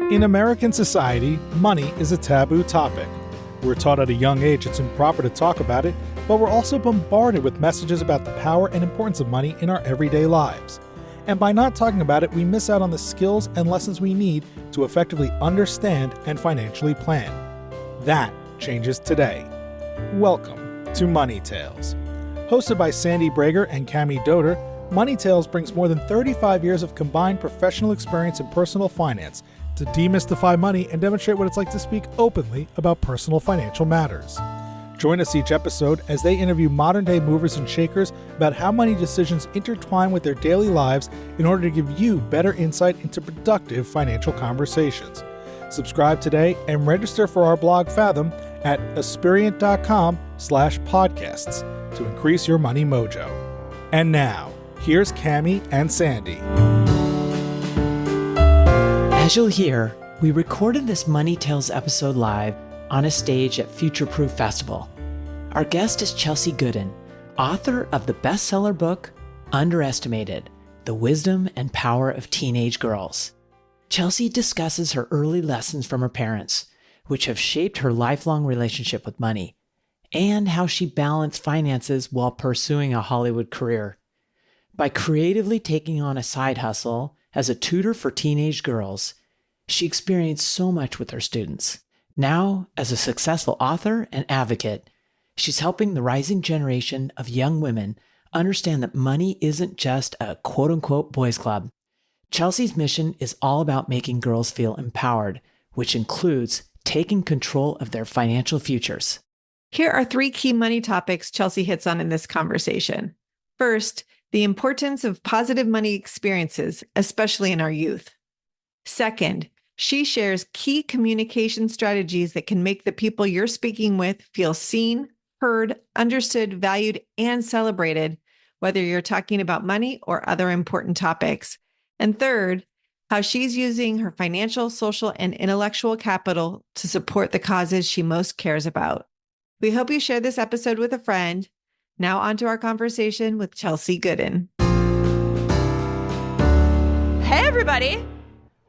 In American society, money is a taboo topic. We're taught at a young age it's improper to talk about it, but we're also bombarded with messages about the power and importance of money in our everyday lives. And by not talking about it, we miss out on the skills and lessons we need to effectively understand and financially plan. That changes today. Welcome to Money Tales. Hosted by Sandy Brager and Cami Doder, Money Tales brings more than 35 years of combined professional experience in personal finance to demystify money and demonstrate what it's like to speak openly about personal financial matters. Join us each episode as they interview modern-day movers and shakers about how money decisions intertwine with their daily lives in order to give you better insight into productive financial conversations. Subscribe today and register for our blog Fathom at aspiriant.com/podcasts to increase your money mojo. And now, here's Cami and Sandy. As you'll hear, we recorded this Money Tales episode live on a stage at Future Proof Festival. Our guest is Chelsea Gooden, author of the bestseller book, Underestimated: The Wisdom and Power of Teenage Girls. Chelsea discusses her early lessons from her parents, which have shaped her lifelong relationship with money, and how she balanced finances while pursuing a Hollywood career. By creatively taking on a side hustle as a tutor for teenage girls, she experienced so much with her students. Now, as a successful author and advocate, she's helping the rising generation of young women understand that money isn't just a quote-unquote boys club. Chelsea's mission is all about making girls feel empowered, which includes taking control of their financial futures. Here are 3 key money topics Chelsea hits on in this conversation. First, the importance of positive money experiences, especially in our youth. Second, she shares key communication strategies that can make the people you're speaking with feel seen, heard, understood, valued, and celebrated, whether you're talking about money or other important topics. And third, how she's using her financial, social, and intellectual capital to support the causes she most cares about. We hope you share this episode with a friend. Now on to our conversation with Chelsea Gooden. Hey, everybody.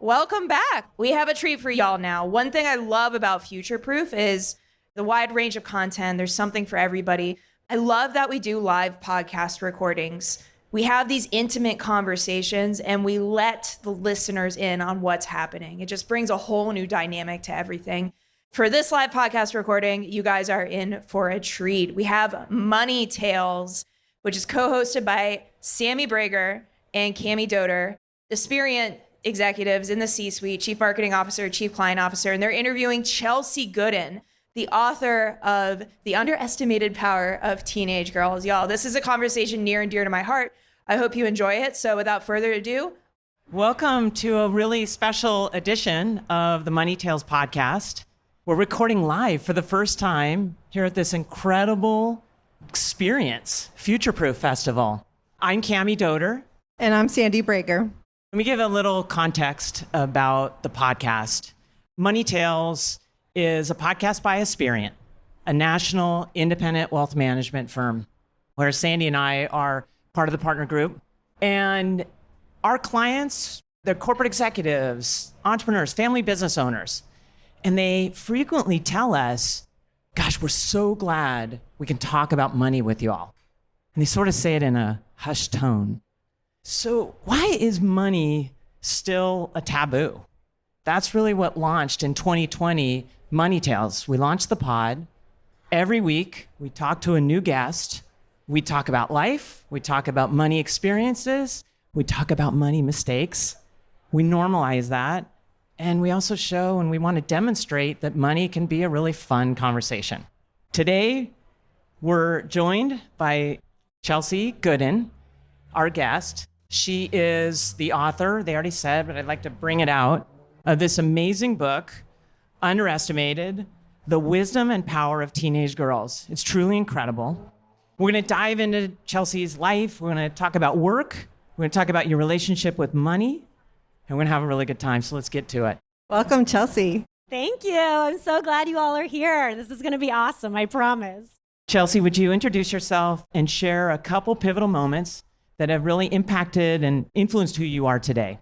Welcome back. We have a treat for y'all now. One thing I love about Future Proof is the wide range of content. There's something for everybody. I love that we do live podcast recordings. We have these intimate conversations and we let the listeners in on what's happening. It just brings a whole new dynamic to everything. For this live podcast recording, you guys are in for a treat. We have Money Tales, which is co-hosted by Sammy Brager and Cami Doder, Desperation executives in the C-suite, chief marketing officer, chief client officer, and they're interviewing Chelsea Gooden, the author of The Underestimated Power of Teenage Girls. Y'all, this is a conversation near and dear to my heart. I hope you enjoy it. So without further ado, Welcome to a really special edition of the Money Tales podcast. We're recording live for the first time here at this incredible experience, Future Proof Festival. I'm Cami Doder. And I'm Sandy Brager. Let me give a little context about the podcast. Money Tales is a podcast by Aspiriant, a national independent wealth management firm, where Sandy and I are part of the partner group. And our clients, they're corporate executives, entrepreneurs, family business owners. And they frequently tell us, gosh, we're so glad we can talk about money with you all. And they sort of say it in a hushed tone. So why is money still a taboo? That's really what launched in 2020 Money Tales. We launched the pod. Every week, we talk to a new guest. We talk about life. We talk about money experiences. We talk about money mistakes. We normalize that. And we also show and we want to demonstrate that money can be a really fun conversation. Today, we're joined by Chelsea Gooden, our guest. She is the author, they already said, but I'd like to bring it out, of this amazing book, Underestimated: The Wisdom and Power of Teenage Girls. It's truly incredible. We're going to dive into Chelsea's life. We're going to talk about work. We're going to talk about your relationship with money. And we're going to have a really good time, so let's get to it. Welcome, Chelsea. Thank you. I'm so glad you all are here. This is going to be awesome, I promise. Chelsea, would you introduce yourself and share a couple pivotal moments that have really impacted and influenced who you are today?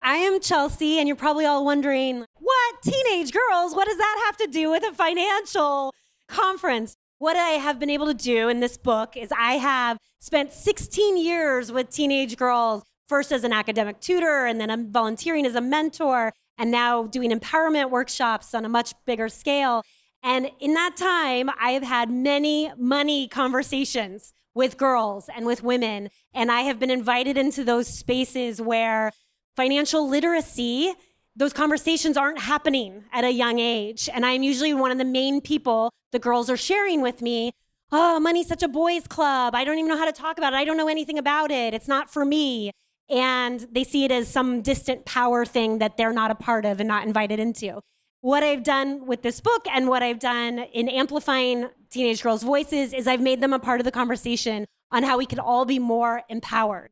I am Chelsea, and you're probably all wondering, what? Teenage girls? What does that have to do with a financial conference? What I have been able to do in this book is I have spent 16 years with teenage girls, first as an academic tutor, and then I'm volunteering as a mentor, and now doing empowerment workshops on a much bigger scale. And in that time, I have had many money conversations with girls and with women. And I have been invited into those spaces where financial literacy, those conversations aren't happening at a young age. And I'm usually one of the main people the girls are sharing with me. Oh, money's such a boys' club. I don't even know how to talk about it. I don't know anything about it. It's not for me. And they see it as some distant power thing that they're not a part of and not invited into. What I've done with this book and what I've done in amplifying teenage girls' voices is I've made them a part of the conversation on how we could all be more empowered.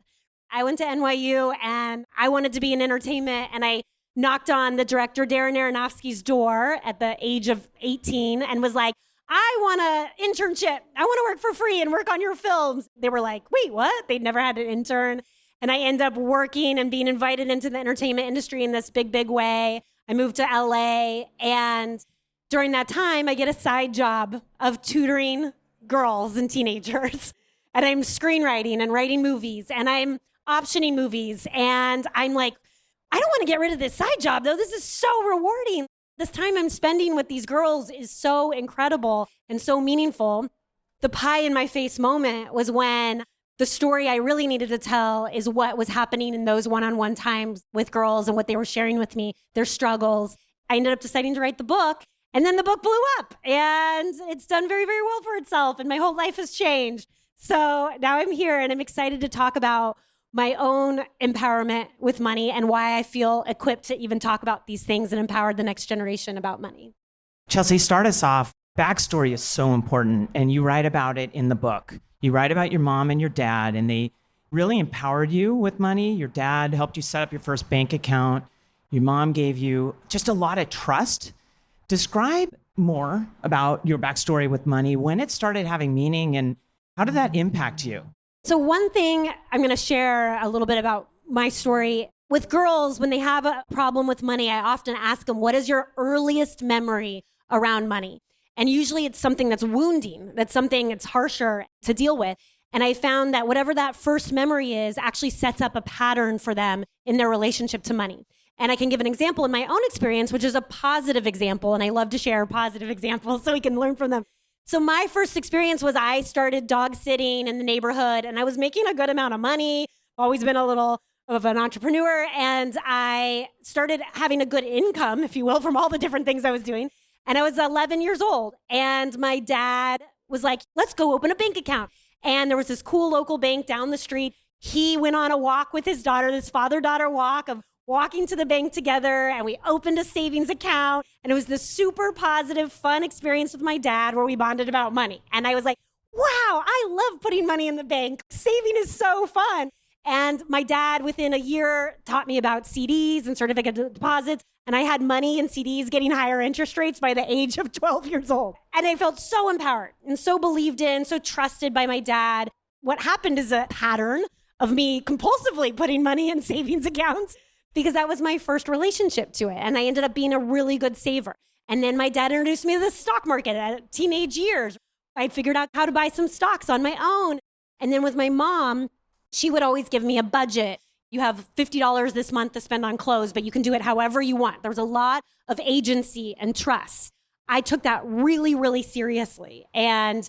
I went to NYU and I wanted to be in entertainment, and I knocked on the director Darren Aronofsky's door at the age of 18 and was like, I want an internship. I want to work for free and work on your films. They were like, wait, what? They'd never had an intern. And I ended up working and being invited into the entertainment industry in this big, big way. I moved to LA, and during that time, I get a side job of tutoring girls and teenagers. And I'm screenwriting and writing movies, and I'm optioning movies. And I'm like, I don't want to get rid of this side job, though. This is so rewarding. This time I'm spending with these girls is so incredible and so meaningful. The pie in my face moment was when the story I really needed to tell is what was happening in those one-on-one times with girls and what they were sharing with me, their struggles. I ended up deciding to write the book, and then the book blew up, and it's done very, very well for itself, and my whole life has changed. So now I'm here, and I'm excited to talk about my own empowerment with money and why I feel equipped to even talk about these things and empower the next generation about money. Chelsea, start us off. Backstory is so important, and you write about it in the book. You write about your mom and your dad, and they really empowered you with money. Your dad helped you set up your first bank account. Your mom gave you just a lot of trust. Describe more about your backstory with money, when it started having meaning, and how did that impact you? So one thing I'm going to share a little bit about my story. With girls, when they have a problem with money, I often ask them, what is your earliest memory around money? And usually it's something that's wounding, that's something that's harsher to deal with. And I found that whatever that first memory is actually sets up a pattern for them in their relationship to money. And I can give an example in my own experience, which is a positive example. And I love to share positive examples so we can learn from them. So my first experience was I started dog sitting in the neighborhood, and I was making a good amount of money, always been a little of an entrepreneur. And I started having a good income, if you will, from all the different things I was doing. And I was 11 years old, and my dad was like, let's go open a bank account. And there was this cool local bank down the street. He went on a walk with his daughter, this father-daughter walk of walking to the bank together, and we opened a savings account. And it was this super positive, fun experience with my dad where we bonded about money. And I was like, wow, I love putting money in the bank. Saving is so fun. And my dad, within a year, taught me about CDs and certificate deposits. And I had money in CDs getting higher interest rates by the age of 12 years old. And I felt so empowered and so believed in, so trusted by my dad. What happened is a pattern of me compulsively putting money in savings accounts because that was my first relationship to it. And I ended up being a really good saver. And then my dad introduced me to the stock market at teenage years. I figured out how to buy some stocks on my own. And then with my mom, she would always give me a budget. You have $50 this month to spend on clothes, but you can do it however you want. There was a lot of agency and trust. I took that really, really seriously and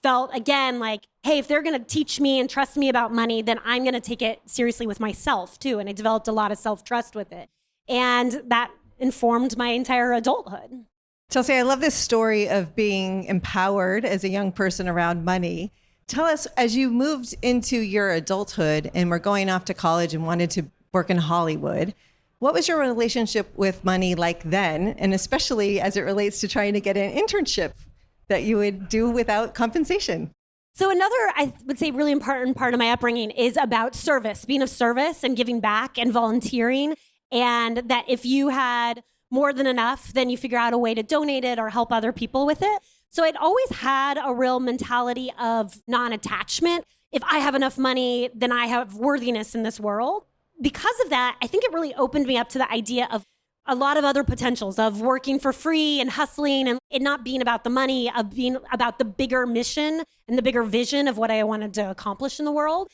felt, again, like, hey, if they're going to teach me and trust me about money, then I'm going to take it seriously with myself too. And I developed a lot of self-trust with it. And that informed my entire adulthood. Chelsea, I love this story of being empowered as a young person around money. Tell us, as you moved into your adulthood and were going off to college and wanted to work in Hollywood, what was your relationship with money like then? And especially as it relates to trying to get an internship that you would do without compensation. So another, I would say, really important part of my upbringing is about service, being of service and giving back and volunteering. And that if you had more than enough, then you figure out a way to donate it or help other people with it. So I'd always had a real mentality of non-attachment. If I have enough money, then I have worthiness in this world. because of that, I think it really opened me up to the idea of a lot of other potentials of working for free and hustling and it not being about the money, of being about the bigger mission and the bigger vision of what I wanted to accomplish in the world.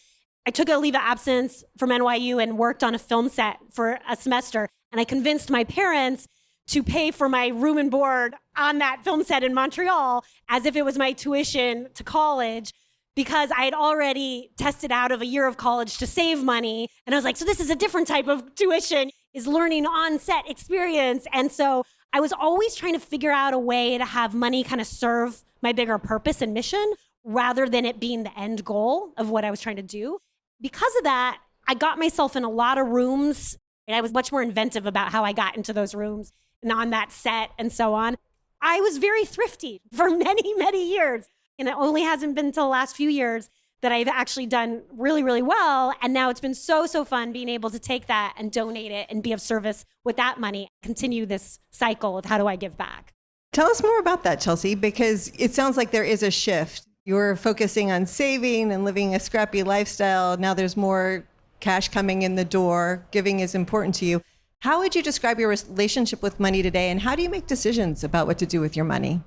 I took a leave of absence from NYU and worked on a film set for a semester. And I convinced my parents to pay for my room and board on that film set in Montreal as if it was my tuition to college, because I had already tested out of a year of college to save money. And I was like, so this is a different type of tuition, is learning on set experience. And so I was always trying to figure out a way to have money kind of serve my bigger purpose and mission rather than it being the end goal of what I was trying to do. Because of that, I got myself in a lot of rooms, and I was much more inventive about how I got into those rooms and on that set and so on. I was very thrifty for many, many years. And it only hasn't been until the last few years that I've actually done really, really well. And now it's been so fun being able to take that and donate it and be of service with that money, continue this cycle of how do I give back. Tell us more about that, Chelsea, because it sounds like there is a shift. You're focusing on saving and living a scrappy lifestyle. Now there's more cash coming in the door. Giving is important to you. How would you describe your relationship with money today? And how do you make decisions about what to do with your money?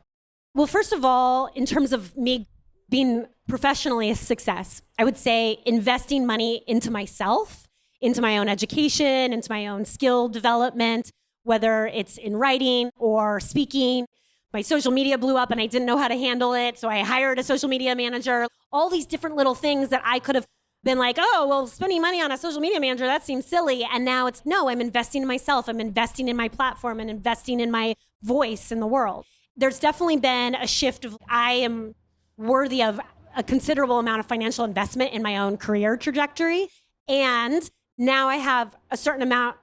Well, first of all, in terms of me being professionally a success, I would say investing money into myself, into my own education, into my own skill development, whether it's in writing or speaking. My social media blew up and I didn't know how to handle it. So I hired a social media manager, all these different little things that I could have been like, oh, well, spending money on a social media manager, that seems silly. And now it's, no, I'm investing in myself. I'm investing in my platform and investing in my voice in the world. There's definitely been a shift of I am worthy of a considerable amount of financial investment in my own career trajectory. And now I have a certain amount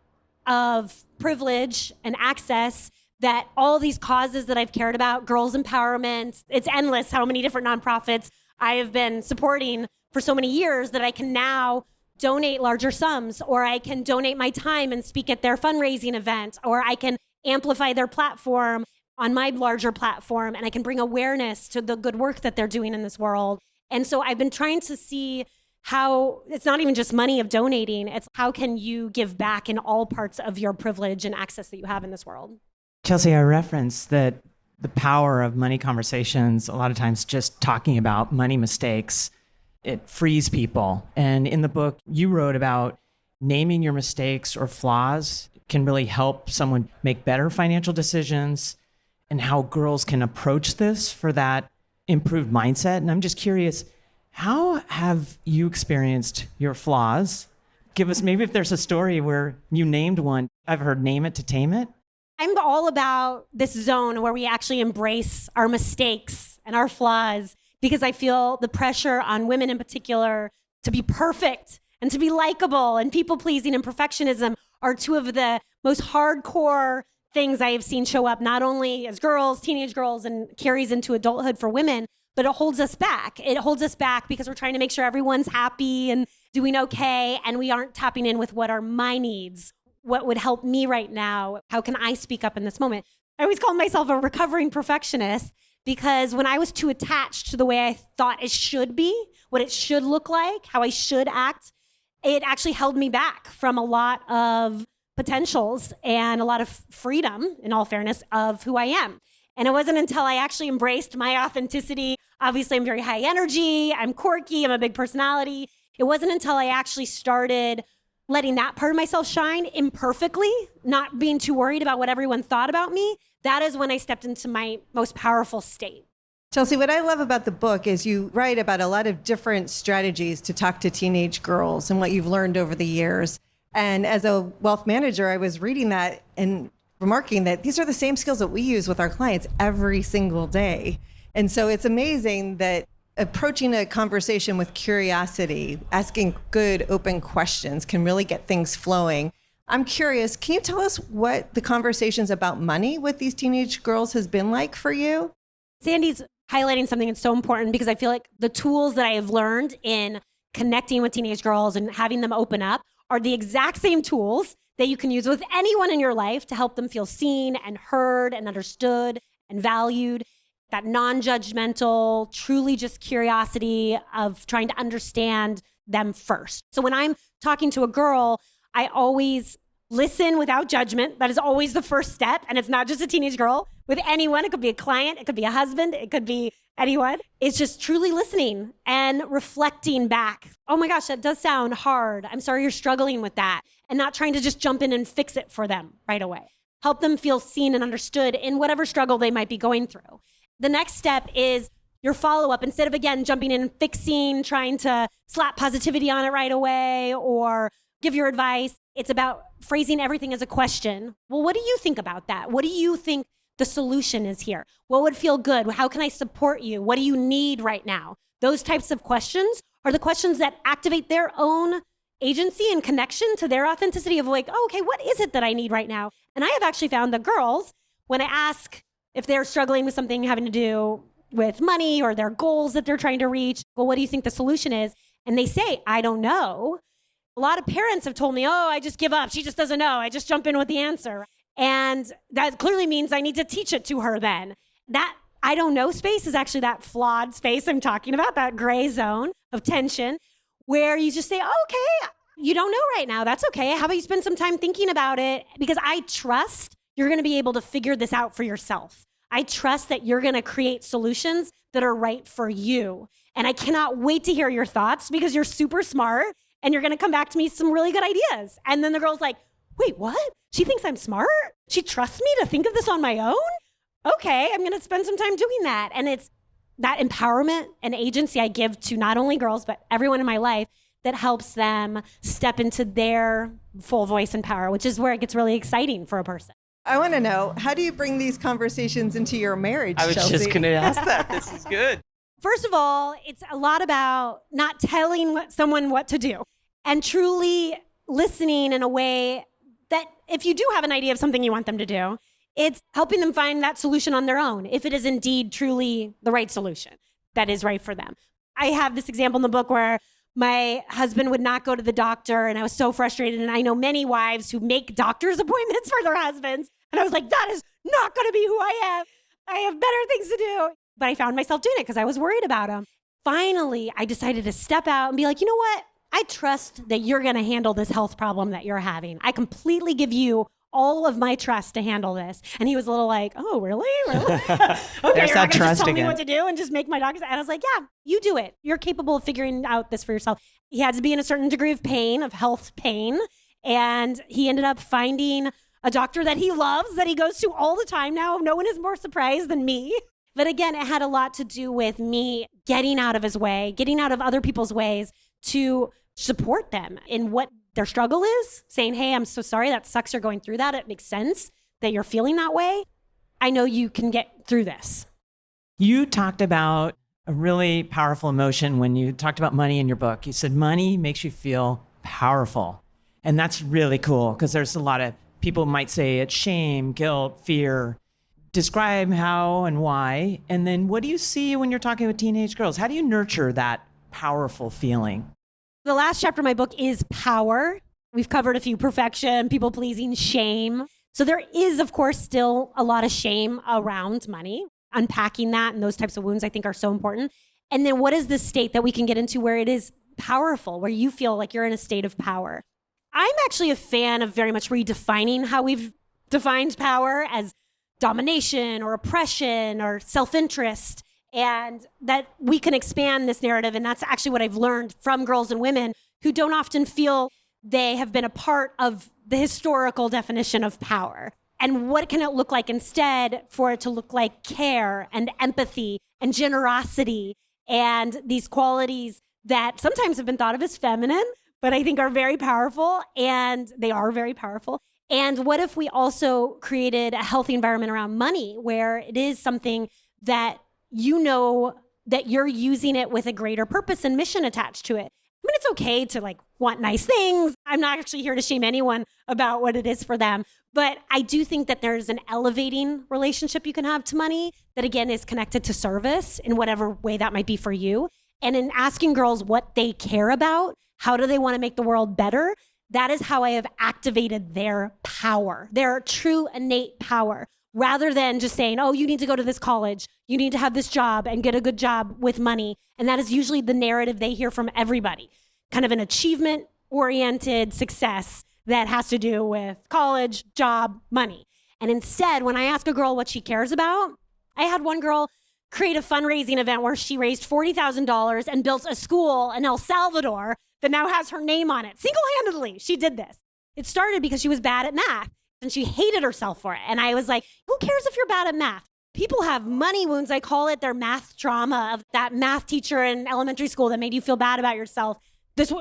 of privilege and access that all these causes that I've cared about, girls empowerment, it's endless how many different nonprofits I have been supporting for so many years that I can now donate larger sums, or I can donate my time and speak at their fundraising event, or I can amplify their platform on my larger platform, and I can bring awareness to the good work that they're doing in this world. And so I've been trying to see how it's not even just money of donating, it's how can you give back in all parts of your privilege and access that you have in this world. Chelsea, I referenced that the power of money conversations, a lot of times just talking about money mistakes, it frees people. And in the book, you wrote about naming your mistakes or flaws can really help someone make better financial decisions, and how girls can approach this for that improved mindset. And I'm just curious, how have you experienced your flaws? Give us, maybe if there's a story where you named one. I've heard name it to tame it. I'm all about this zone where we actually embrace our mistakes and our flaws, because I feel the pressure on women in particular to be perfect and to be likable, and people pleasing and perfectionism are two of the most hardcore things I have seen show up, not only as girls, teenage girls, and carries into adulthood for women, but it holds us back. It holds us back because we're trying to make sure everyone's happy and doing okay, and we aren't tapping in with what are my needs. What would help me right now? How can I speak up in this moment? I always call myself a recovering perfectionist, because when I was too attached to the way I thought it should be, what it should look like, how I should act, it actually held me back from a lot of potentials and a lot of freedom, in all fairness, of who I am. And it wasn't until I actually embraced my authenticity. Obviously, I'm very high energy, I'm quirky, I'm a big personality. It wasn't until I actually started letting that part of myself shine imperfectly, not being too worried about what everyone thought about me, that is when I stepped into my most powerful state. Chelsea, what I love about the book is you write about a lot of different strategies to talk to teenage girls and what you've learned over the years. And as a wealth manager, I was reading that and remarking that these are the same skills that we use with our clients every single day. And so it's amazing that approaching a conversation with curiosity, asking good, open questions can really get things flowing. I'm curious, can you tell us what the conversations about money with these teenage girls has been like for you? Sandy's highlighting something that's so important, because I feel like the tools that I have learned in connecting with teenage girls and having them open up are the exact same tools that you can use with anyone in your life to help them feel seen and heard and understood and valued. That non-judgmental, truly just curiosity of trying to understand them first. So when I'm talking to a girl, I always listen without judgment. That is always the first step. And it's not just a teenage girl. With anyone, it could be a client, it could be a husband, it could be anyone. It's just truly listening and reflecting back. Oh my gosh, that does sound hard. I'm sorry you're struggling with that. And not trying to just jump in and fix it for them right away. Help them feel seen and understood in whatever struggle they might be going through. The next step is your follow-up. Instead of, again, jumping in and fixing, trying to slap positivity on it right away or give your advice, it's about phrasing everything as a question. Well, what do you think about that? What do you think the solution is here? What would feel good? How can I support you? What do you need right now? Those types of questions are the questions that activate their own agency and connection to their authenticity of like, oh, okay, what is it that I need right now? And I have actually found that girls, when I ask if they're struggling with something having to do with money or their goals that they're trying to reach, well, what do you think the solution is? And they say, I don't know. A lot of parents have told me, oh, I just give up. She just doesn't know. I just jump in with the answer. And that clearly means I need to teach it to her then. That I don't know space is actually that flawed space I'm talking about, that gray zone of tension where you just say, oh, okay, you don't know right now. That's okay. How about you spend some time thinking about it? Because I trust you're going to be able to figure this out for yourself. I trust that you're going to create solutions that are right for you. And I cannot wait to hear your thoughts because you're super smart and you're going to come back to me with some really good ideas. And then the girl's like, wait, what? She thinks I'm smart? She trusts me to think of this on my own? Okay, I'm going to spend some time doing that. And it's that empowerment and agency I give to not only girls, but everyone in my life that helps them step into their full voice and power, which is where it gets really exciting for a person. I want to know, how do you bring these conversations into your marriage, I was Chelsea? just going to ask that. This is good. First of all, it's a lot about not telling someone what to do and truly listening in a way that if you do have an idea of something you want them to do, it's helping them find that solution on their own, if it is indeed truly the right solution that is right for them. I have this example in the book where my husband would not go to the doctor, and I was so frustrated. And I know many wives who make doctor's appointments for their husbands. And I was like, that is not going to be who I am. I have better things to do. But I found myself doing it because I was worried about him. Finally, I decided to step out and be like, you know what? I trust that you're going to handle this health problem that you're having. I completely give you all of my trust to handle this. And he was a little like, oh, really? Really? Okay, There's you're that not gonna just trust tell me again. what to do and just make my doctor. And I was like, yeah, you do it. You're capable of figuring out this for yourself. He had to be in a certain degree of pain, of health pain. And he ended up finding a doctor that he loves, that he goes to all the time now. No one is more surprised than me. But again, it had a lot to do with me getting out of his way, getting out of other people's ways to support them in what their struggle is, saying, hey, I'm so sorry. That sucks. You're going through that. It makes sense that you're feeling that way. I know you can get through this. You talked about a really powerful emotion when you talked about money in your book. You said money makes you feel powerful. And that's really cool because there's a lot of people might say it's shame, guilt, fear. Describe how and why. And then what do you see when you're talking with teenage girls? How do you nurture that powerful feeling? The last chapter of my book is power. We've covered a few: perfection, people pleasing, shame. So there is, of course, still a lot of shame around money. Unpacking that and those types of wounds, I think, are so important. And then what is the state that we can get into where it is powerful, where you feel like you're in a state of power? I'm actually a fan of very much redefining how we've defined power as domination or oppression or self-interest, and that we can expand this narrative. And that's actually what I've learned from girls and women who don't often feel they have been a part of the historical definition of power. And what can it look like instead for it to look like care and empathy and generosity and these qualities that sometimes have been thought of as feminine, but I think are very powerful, and they are very powerful. And what if we also created a healthy environment around money where it is something that you know that you're using it with a greater purpose and mission attached to it? I mean, it's okay to want nice things. I'm not actually here to shame anyone about what it is for them. But I do think that there's an elevating relationship you can have to money that, again, is connected to service in whatever way that might be for you. And in asking girls what they care about, how do they want to make the world better? That is how I have activated their power, their true innate power, rather than just saying, oh, you need to go to this college, you need to have this job and get a good job with money. And that is usually the narrative they hear from everybody, kind of an achievement-oriented success that has to do with college, job, money. And instead, when I ask a girl what she cares about, I had one girl create a fundraising event where she raised $40,000 and built a school in El Salvador that now has her name on it. Single-handedly, she did this. It started because she was bad at math and she hated herself for it. And I was like, who cares if you're bad at math? People have money wounds. I call it their math trauma of that math teacher in elementary school that made you feel bad about yourself.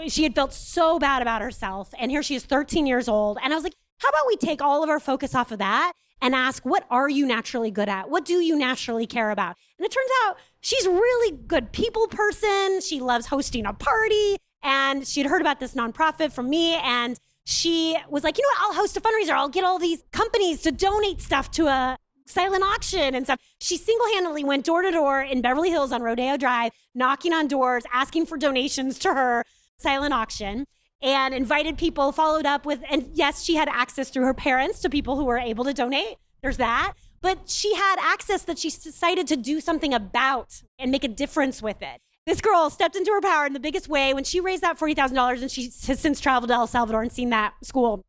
She had felt so bad about herself. And here she is 13 years old. And I was like, how about we take all of our focus off of that and ask, what are you naturally good at? What do you naturally care about? And it turns out she's a really good people person. She loves hosting a party. And she'd heard about this nonprofit from me. And she was like, you know what? I'll host a fundraiser. I'll get all these companies to donate stuff to a silent auction and stuff. She single-handedly went door to door in Beverly Hills on Rodeo Drive, knocking on doors, asking for donations to her silent auction, and invited people, followed up with, and yes, she had access through her parents to people who were able to donate. There's that. But she had access that she decided to do something about and make a difference with it. This girl stepped into her power in the biggest way when she raised that $40,000, and she has since traveled to El Salvador and seen that school.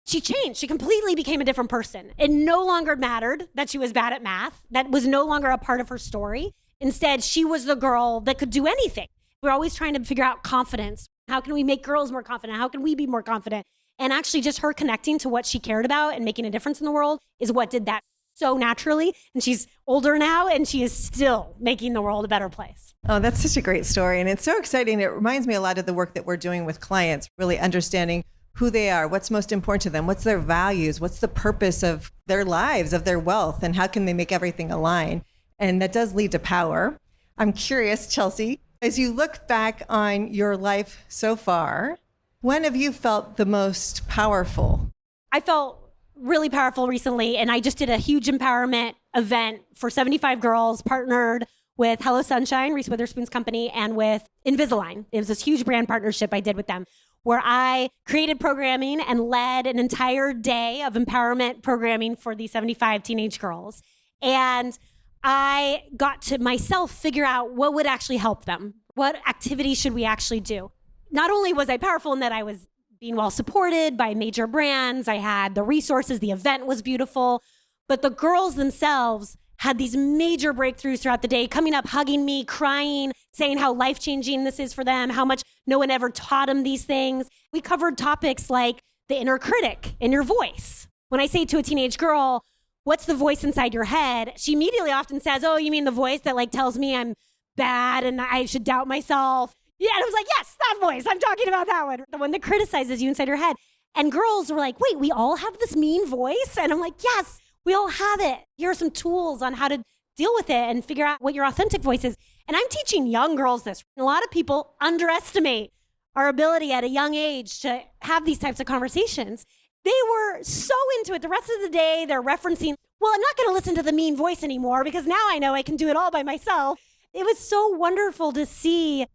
She changed. She completely became a different person. It no longer mattered that she was bad at math. That was no longer a part of her story. Instead, she was the girl that could do anything. We're always trying to figure out confidence. How can we make girls more confident? How can we be more confident? And actually just her connecting to what she cared about and making a difference in the world is what did that so naturally. And she's older now and she is still making the world a better place. Oh, that's such a great story. And it's so exciting. It reminds me a lot of the work that we're doing with clients, really understanding who they are, what's most important to them, what's their values, what's the purpose of their lives, of their wealth, and how can they make everything align. And that does lead to power. I'm curious, Chelsea, as you look back on your life so far, when have you felt the most powerful? I felt really powerful recently, and I just did a huge empowerment event for 75 girls, partnered with Hello Sunshine, Reese Witherspoon's company, and with Invisalign. It was this huge brand partnership I did with them, where I created programming and led an entire day of empowerment programming for these 75 teenage girls. And I got to myself figure out what would actually help them. What activities should we actually do? Not only was I powerful in that I was being well supported by major brands, I had the resources, the event was beautiful, but the girls themselves had these major breakthroughs throughout the day, coming up, hugging me, crying, saying how life-changing this is for them, how much no one ever taught them these things. We covered topics like the inner critic in your voice. When I say to a teenage girl, what's the voice inside your head? She immediately often says, oh, you mean the voice that like tells me I'm bad and I should doubt myself? Yeah, and I was like, yes, that voice. I'm talking about that one. The one that criticizes you inside your head. And girls were like, wait, we all have this mean voice? And I'm like, yes, we all have it. Here are some tools on how to deal with it and figure out what your authentic voice is. And I'm teaching young girls this. A lot of people underestimate our ability at a young age to have these types of conversations. They were so into it. The rest of the day, they're referencing, well, I'm not going to listen to the mean voice anymore because now I know I can do it all by myself. It was so wonderful to see.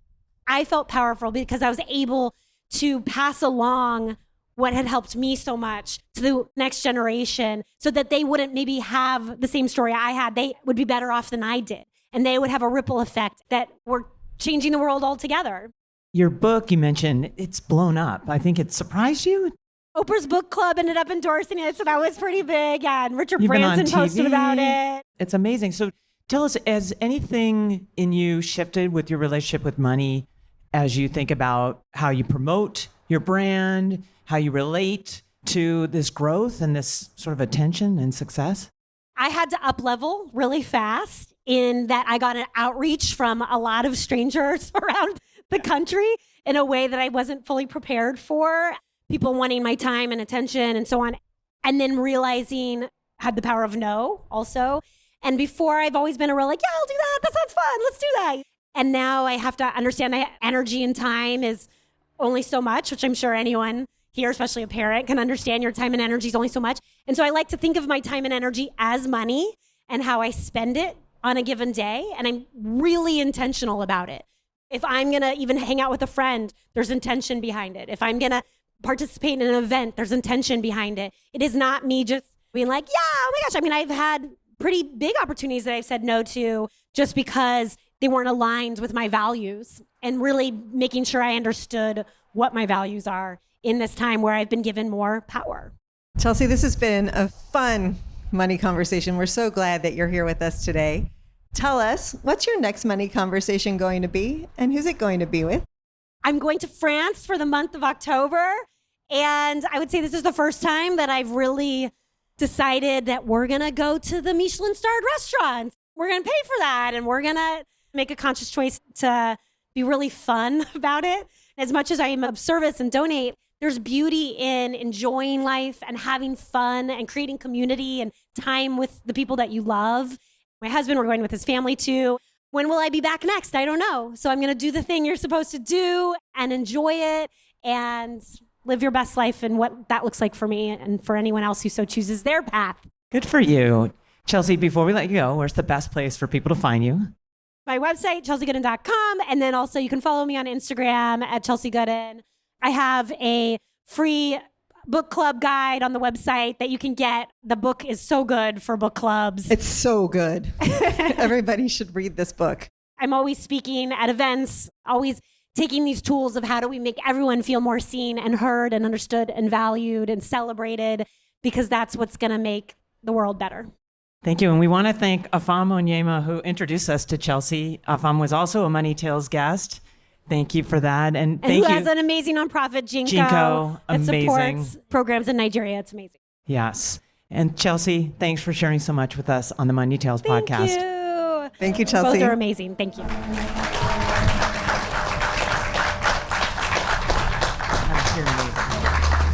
I felt powerful because I was able to pass along what had helped me so much to the next generation so that they wouldn't maybe have the same story I had. They would be better off than I did. And they would have a ripple effect that were changing the world altogether. Your book, you mentioned, it's blown up. I think it surprised you. Oprah's book club ended up endorsing it, so that was pretty big. Yeah, and Richard You've been on Branson posted TV. about it. It's amazing. So tell us, has anything in you shifted with your relationship with money as you think about how you promote your brand, how you relate to this growth and this sort of attention and success? I had to up level really fast in that I got an outreach from a lot of strangers around the country in a way that I wasn't fully prepared for. People wanting my time and attention and so on. And then realizing I had the power of no also. And before I've always been a real like, yeah, I'll do that. That sounds fun. Let's do that. And now I have to understand that energy and time is only so much, which I'm sure anyone here, especially a parent, can understand your time and energy is only so much. And so I like to think of my time and energy as money and how I spend it on a given day. And I'm really intentional about it. If I'm going to even hang out with a friend, there's intention behind it. If I'm going to participate in an event, there's intention behind it. It is not me just being like, yeah, oh my gosh. I mean, I've had pretty big opportunities that I've said no to just because they weren't aligned with my values, and really making sure I understood what my values are in this time where I've been given more power. Chelsea, this has been a fun money conversation. We're so glad that you're here with us today. Tell us, what's your next money conversation going to be, and who's it going to be with? I'm going to France for the month of October. And I would say this is the first time that I've really decided that we're going to go to the Michelin-starred restaurants. We're going to pay for that, and we're going to make a conscious choice to be really fun about it. As much as I am of service and donate, there's beauty in enjoying life and having fun and creating community and time with the people that you love. My husband, we're going with his family too. When will I be back next? I don't know. So I'm going to do the thing you're supposed to do and enjoy it and live your best life and what that looks like for me and for anyone else who so chooses their path. Good for you. Chelsea, before we let you go, where's the best place for people to find you? My website, chelseagooden.com. And then also you can follow me on Instagram at Chelsea Gooden. I have a free book club guide on the website that you can get. The book is so good for book clubs. It's so good. Everybody should read this book. I'm always speaking at events, always taking these tools of how do we make everyone feel more seen and heard and understood and valued and celebrated, because that's what's going to make the world better. Thank you. And we want to thank Afam Onyema, who introduced us to Chelsea. Afam was also a Money Tales guest. Thank you for that. And thank who you. has an amazing nonprofit, Jinko, Jinko, that amazing. supports programs in Nigeria. It's amazing. Yes. And Chelsea, thanks for sharing so much with us on the Money Tales podcast. Thank you. Thank you, Chelsea. Both are amazing. Thank you.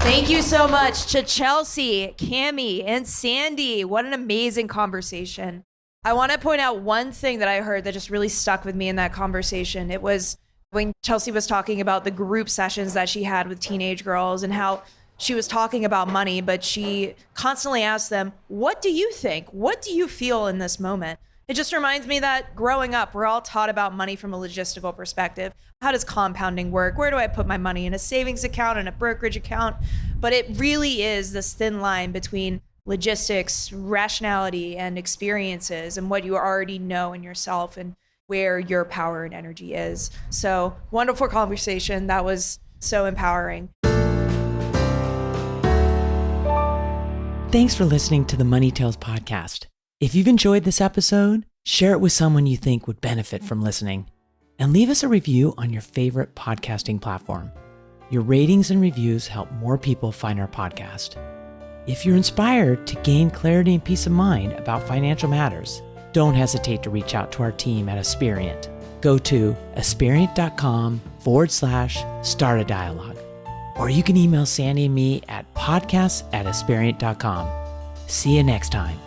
Thank you so much to Chelsea, Cammie, and Sandy. What an amazing conversation. I want to point out one thing that I heard that just really stuck with me in that conversation. It was when Chelsea was talking about the group sessions that she had with teenage girls and how she was talking about money, but she constantly asked them, what do you think? What do you feel in this moment? It just reminds me that growing up, we're all taught about money from a logistical perspective. How does compounding work? Where do I put my money? In a savings account, in a brokerage account? But it really is this thin line between logistics, rationality, and experiences, and what you already know in yourself and where your power and energy is. So wonderful conversation. That was so empowering. Thanks for listening to the Money Tales podcast. If you've enjoyed this episode, share it with someone you think would benefit from listening. And leave us a review on your favorite podcasting platform. Your ratings and reviews help more people find our podcast. If you're inspired to gain clarity and peace of mind about financial matters, don't hesitate to reach out to our team at Asperient. Go to asperient.com/start a dialogue. Or you can email Sandy and me at podcasts@asperient.com. See you next time.